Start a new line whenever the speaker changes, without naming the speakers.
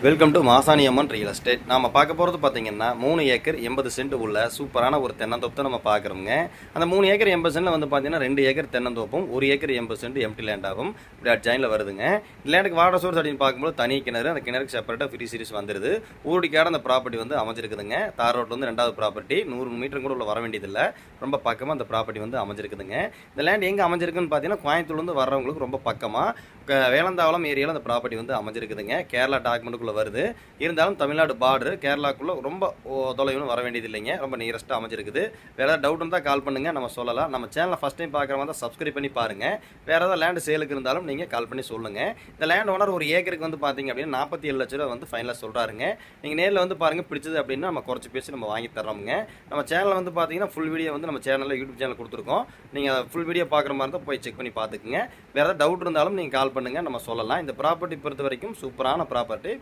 Welcome to Masani Amman real estate. நாம் பார்க்க போகிறது பார்த்தீங்கன்னா 3 ஏக்கர் 80 சென்ட் உள்ள சூப்பரான ஒரு தென்னந்தோப்பு தான் நம்ம பார்க்குறோங்க. அந்த 3 ஏக்கர் 80 சென்ட்டில் வந்து பார்த்தீங்கன்னா 2 ஏக்கர் தென்னந்தோப்பும் 1 ஏக்கர் 80 சென்ட் எம்டி லேண்டாகும் இப்படி அட்ஜாயினில் வருதுங்க. லேண்டுக்கு வாட்டர் சோர்ஸ் அப்படின்னு பார்க்கும்போது தனி கிணறு, அந்த கிணறுக்கு செப்பரேட்டாக ஃப்ரீ சீரிஸ் வந்துடுது. ஊருடிக்காட அந்த ப்ராப்பர்ட்டி வந்து அமைஞ்சிருக்குதுங்க. தார் ரோட்டில் வந்து 2வது ப்ராப்பர்ட்டி 100 மீட்டர் கூட உள்ள வர வேண்டியதில்லை, ரொம்ப பக்கமாக அந்த ப்ராப்பர்ட்டி வந்து அமைஞ்சிருக்குதுங்க. இந்த லேண்ட் எங்கே அமைஞ்சிருக்குன்னு பார்த்தீங்கன்னா கோயம்புத்தூர்லேருந்து வர்றவங்களுக்கு ரொம்ப பக்கமாக வேலந்தாவளம் ஏரியாவில் அந்த ப்ராப்பர்ட்டி வந்து அமைஞ்சிருக்குதுங்க. கேரளா டாக்குமெண்ட்டுக்குள்ளே வருது, இருந்தாலும் தமிழ்நாடு பார்டர் கேரளாக்குள்ளே ரொம்ப தொலைவுன்னு வர வேண்டியது இல்லைங்க, ரொம்ப நியரஸ்ட்டாக அமைஞ்சிருக்குது. வேறு ஏதாவது டவுட் இருந்தால் கால் பண்ணுங்கள், நம்ம சொல்லலாம். நம்ம சேனலை ஃபஸ்ட் டைம் பார்க்குற மாதிரி தான் சப்ஸ்கிரைப் பண்ணி பாருங்கள். வேறு ஏதாவது லேண்டு சேலுக்கு இருந்தாலும் நீங்கள் கால் பண்ணி சொல்லுங்கள். இந்த லேண்ட் ஓனர் ஒரு ஏக்கருக்கு வந்து பார்த்தீங்க அப்படின்னா 47 லட்ச ரூபா வந்து ஃபைனலாக சொல்கிறாருங்க. நீங்கள் நேரில் வந்து பாருங்கள், பிடிச்சது அப்படின்னா நம்ம குறைச்சி பேசி நம்ம வாங்கி தர்றோமுங்க. நம்ம சேனலில் வந்து பார்த்தீங்கன்னா ஃபுல் வீடியோ வந்து நம்ம சேனலில் யூடியூப் சேனல் கொடுத்துருக்கோம். நீங்கள் ஃபுல் வீடியோ பார்க்குற மாதிரி தான் போய் செக் பண்ணி பார்த்துக்குங்க. வேறு ஏதாவது டவுட் இருந்தாலும் நீங்கள் கால் பண்ணுங்கள், நம்ம சொல்லலாம். இந்த ப்ராப்பர்ட்டி பொறுத்த வரைக்கும் சூப்பரான ப்ராப்பர்ட்டி.